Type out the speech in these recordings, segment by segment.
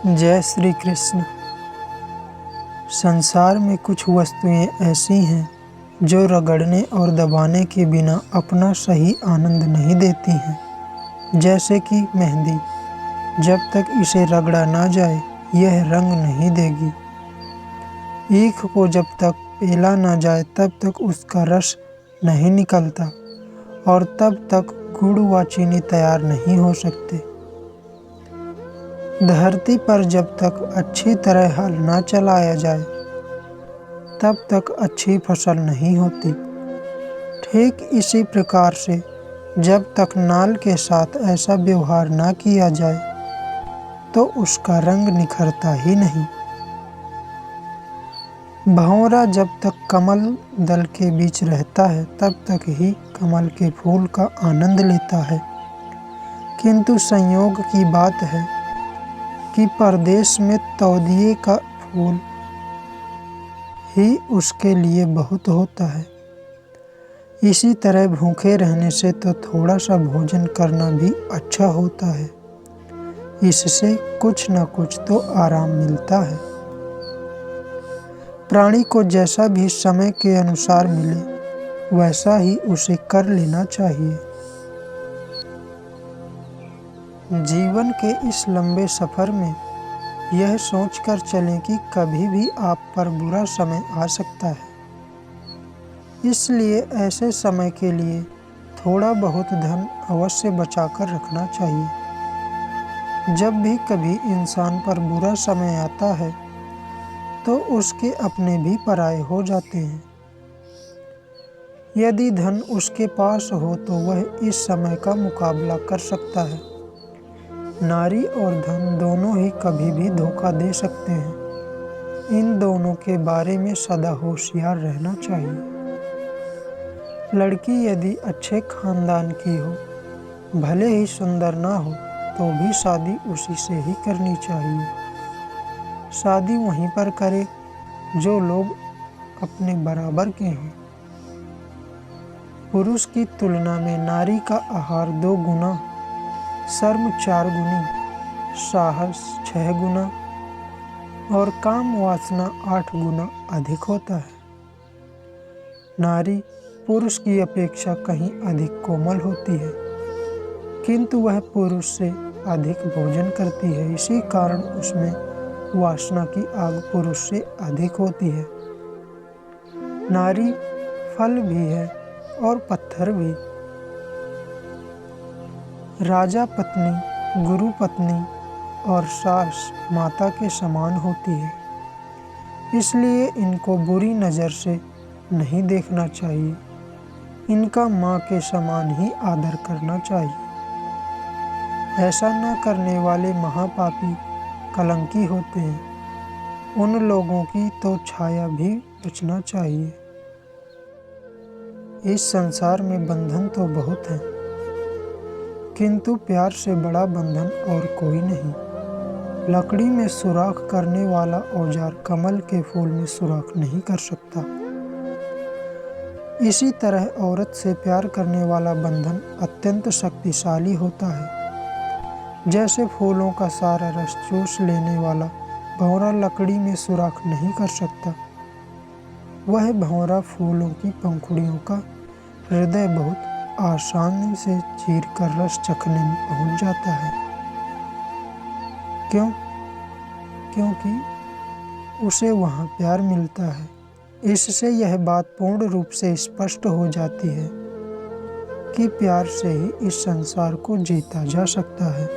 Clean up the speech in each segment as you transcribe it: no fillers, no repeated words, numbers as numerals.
जय श्री कृष्ण। संसार में कुछ वस्तुएं ऐसी हैं जो रगड़ने और दबाने के बिना अपना सही आनंद नहीं देती हैं। जैसे कि मेहंदी, जब तक इसे रगड़ा ना जाए यह रंग नहीं देगी। ईख को जब तक पेला ना जाए तब तक उसका रस नहीं निकलता और तब तक गुड़ व चीनी तैयार नहीं हो सकते। धरती पर जब तक अच्छी तरह हल ना चलाया जाए तब तक अच्छी फसल नहीं होती। ठीक इसी प्रकार से जब तक नाल के साथ ऐसा व्यवहार ना किया जाए तो उसका रंग निखरता ही नहीं। भंवरा जब तक कमल दल के बीच रहता है तब तक ही कमल के फूल का आनंद लेता है, किंतु संयोग की बात है कि परदेश में तौदिये का फूल ही उसके लिए बहुत होता है। इसी तरह भूखे रहने से तो थोड़ा सा भोजन करना भी अच्छा होता है, इससे कुछ न कुछ तो आराम मिलता है। प्राणी को जैसा भी समय के अनुसार मिले वैसा ही उसे कर लेना चाहिए। जीवन के इस लंबे सफर में यह सोचकर चलें कि कभी भी आप पर बुरा समय आ सकता है, इसलिए ऐसे समय के लिए थोड़ा बहुत धन अवश्य बचाकर रखना चाहिए। जब भी कभी इंसान पर बुरा समय आता है तो उसके अपने भी पराये हो जाते हैं। यदि धन उसके पास हो तो वह इस समय का मुकाबला कर सकता है। नारी और धन दोनों ही कभी भी धोखा दे सकते हैं। इन दोनों के बारे में सदा होशियार रहना चाहिए। लड़की यदि अच्छे खानदान की हो, भले ही सुंदर ना हो, तो भी शादी उसी से ही करनी चाहिए। शादी वहीं पर करे जो लोग अपने बराबर के हों। पुरुष की तुलना में नारी का आहार 2 गुना, शर्म 4 गुनी, साहस 6 गुना और काम वासना 8 गुना अधिक होता है। नारी पुरुष की अपेक्षा कहीं अधिक कोमल होती है, किंतु वह पुरुष से अधिक भोजन करती है। इसी कारण उसमें वासना की आग पुरुष से अधिक होती है। नारी फल भी है और पत्थर भी। राजा पत्नी, गुरु पत्नी और सास माता के समान होती है, इसलिए इनको बुरी नज़र से नहीं देखना चाहिए। इनका माँ के समान ही आदर करना चाहिए। ऐसा न करने वाले महापापी कलंकी होते हैं। उन लोगों की तो छाया भी बचना चाहिए। इस संसार में बंधन तो बहुत हैं, किंतु प्यार से बड़ा बंधन और कोई नहीं। लकड़ी में सुराख करने वाला औजार कमल के फूल में सुराख नहीं कर सकता। इसी तरह औरत से प्यार करने वाला बंधन अत्यंत शक्तिशाली होता है। जैसे फूलों का सारा रस चूस लेने वाला भंवरा लकड़ी में सुराख नहीं कर सकता, वह भंवरा फूलों की पंखुड़ियों का हृदय बहुत आसानी से चीर कर रस चखने में पहुंच जाता है। क्यों? क्योंकि उसे वहाँ प्यार मिलता है। इससे यह बात पूर्ण रूप से स्पष्ट हो जाती है कि प्यार से ही इस संसार को जीता जा सकता है।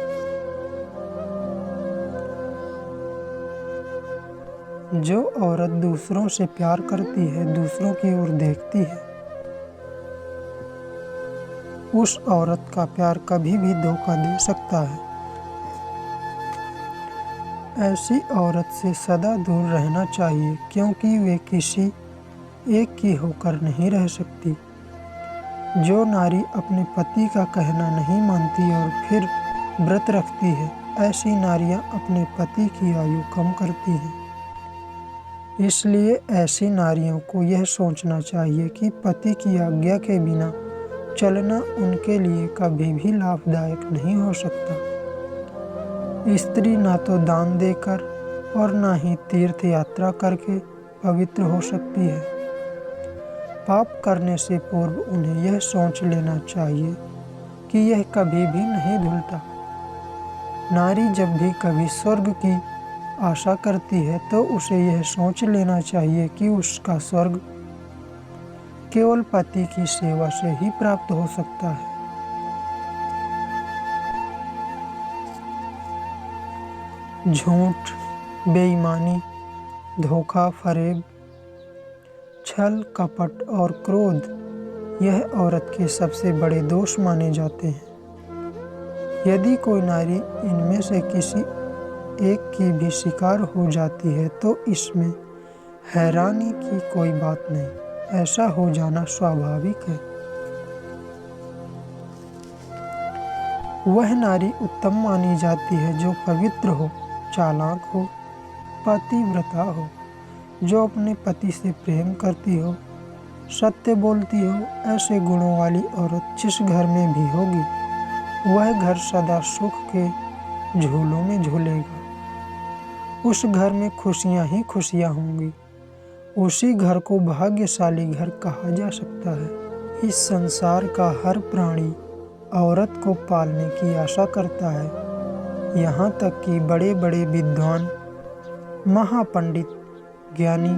जो औरत दूसरों से प्यार करती है, दूसरों की ओर देखती है, उस औरत का प्यार कभी भी धोखा दे सकता है। ऐसी औरत से सदा दूर रहना चाहिए, क्योंकि वे किसी एक की होकर नहीं रह सकती। जो नारी अपने पति का कहना नहीं मानती और फिर व्रत रखती है, ऐसी नारियां अपने पति की आयु कम करती हैं। इसलिए ऐसी नारियों को यह सोचना चाहिए कि पति की आज्ञा के बिना चलना उनके लिए कभी भी लाभदायक नहीं हो सकता। स्त्री ना तो दान देकर और ना ही तीर्थ यात्रा करके पवित्र हो सकती है। पाप करने से पूर्व उन्हें यह सोच लेना चाहिए कि यह कभी भी नहीं धुलता। नारी जब भी कभी स्वर्ग की आशा करती है तो उसे यह सोच लेना चाहिए कि उसका स्वर्ग केवल पति की सेवा से ही प्राप्त हो सकता है। झूठ, बेईमानी, धोखा, फरेब, छल, कपट और क्रोध यह औरत के सबसे बड़े दोष माने जाते हैं। यदि कोई नारी इनमें से किसी एक की भी शिकार हो जाती है तो इसमें हैरानी की कोई बात नहीं, ऐसा हो जाना स्वाभाविक है। वह नारी उत्तम मानी जाती है जो पवित्र हो, चालाक हो, पतिव्रता हो, जो अपने पति से प्रेम करती हो, सत्य बोलती हो। ऐसे गुणों वाली औरत जिस घर में भी होगी वह घर सदा सुख के झूलों में झूलेगा। उस घर में खुशियां ही खुशियां होंगी। उसी घर को भाग्यशाली घर कहा जा सकता है। इस संसार का हर प्राणी औरत को पालने की आशा करता है। यहाँ तक कि बड़े बड़े विद्वान, महापंडित, ज्ञानी,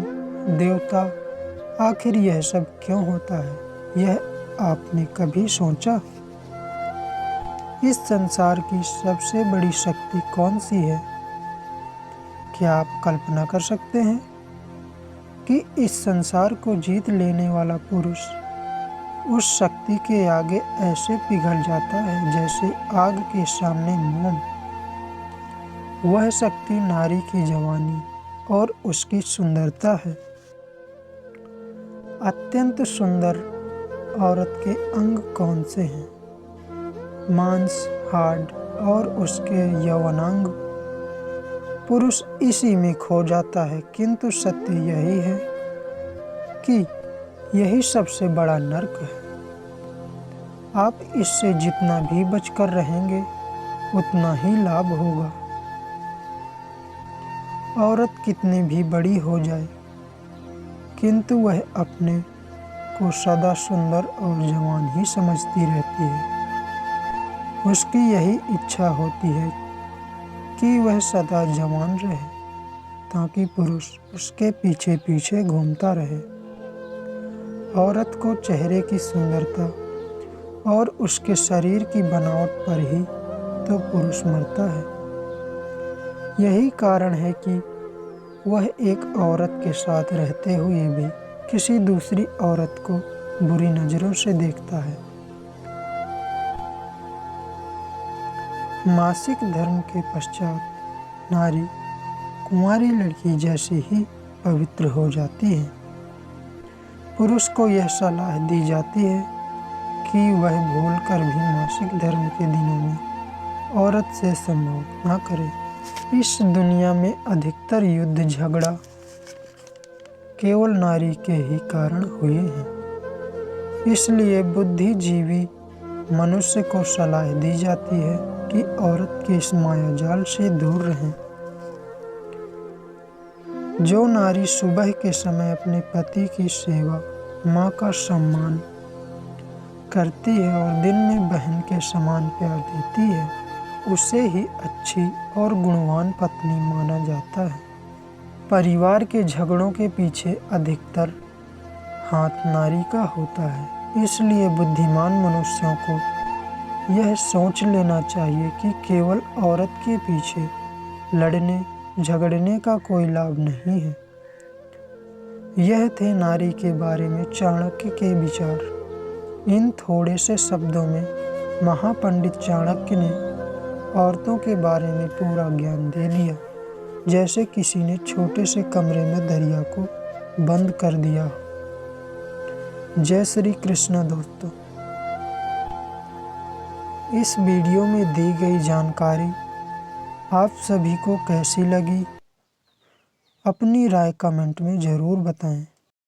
देवता। आखिर यह सब क्यों होता है, यह आपने कभी सोचा? इस संसार की सबसे बड़ी शक्ति कौन सी है? क्या आप कल्पना कर सकते हैं कि इस संसार को जीत लेने वाला पुरुष उस शक्ति के आगे ऐसे पिघल जाता है जैसे आग के सामने मोम। वह शक्ति नारी की जवानी और उसकी सुंदरता है। अत्यंत सुंदर औरत के अंग कौन से हैं? मांस, हाड़ और उसके यौवनांग। पुरुष इसी में खो जाता है, किंतु सत्य यही है कि यही सबसे बड़ा नरक है। आप इससे जितना भी बचकर रहेंगे उतना ही लाभ होगा। औरत कितनी भी बड़ी हो जाए किंतु वह अपने को सदा सुंदर और जवान ही समझती रहती है। उसकी यही इच्छा होती है कि वह सदा जवान रहे ताकि पुरुष उसके पीछे पीछे घूमता रहे। औरत को चेहरे की सुंदरता और उसके शरीर की बनावट पर ही तो पुरुष मरता है। यही कारण है कि वह एक औरत के साथ रहते हुए भी किसी दूसरी औरत को बुरी नज़रों से देखता है। मासिक धर्म के पश्चात नारी कुंवारी लड़की जैसी ही पवित्र हो जाती है। पुरुष को यह सलाह दी जाती है कि वह भूलकर भी मासिक धर्म के दिनों में औरत से संभोग न करे। इस दुनिया में अधिकतर युद्ध झगड़ा केवल नारी के ही कारण हुए हैं। इसलिए बुद्धिजीवी मनुष्य को सलाह दी जाती है कि औरत के इस मायाजाल से दूर रहें। जो नारी सुबह के समय अपने पति की सेवा, माँ का सम्मान करती है और दिन में बहन के समान प्यार देती है, उसे ही अच्छी और गुणवान पत्नी माना जाता है। परिवार के झगड़ों के पीछे अधिकतर हाथ नारी का होता है। इसलिए बुद्धिमान मनुष्यों को यह सोच लेना चाहिए कि केवल औरत के पीछे लड़ने झगड़ने का कोई लाभ नहीं है। यह थे नारी के बारे में चाणक्य के विचार। इन थोड़े से शब्दों में महापंडित चाणक्य ने औरतों के बारे में पूरा ज्ञान दे दिया, जैसे किसी ने छोटे से कमरे में दरिया को बंद कर दिया। जय श्री कृष्ण दोस्तों। इस वीडियो में दी गई जानकारी आप सभी को कैसी लगी? अपनी राय कमेंट में ज़रूर बताएं।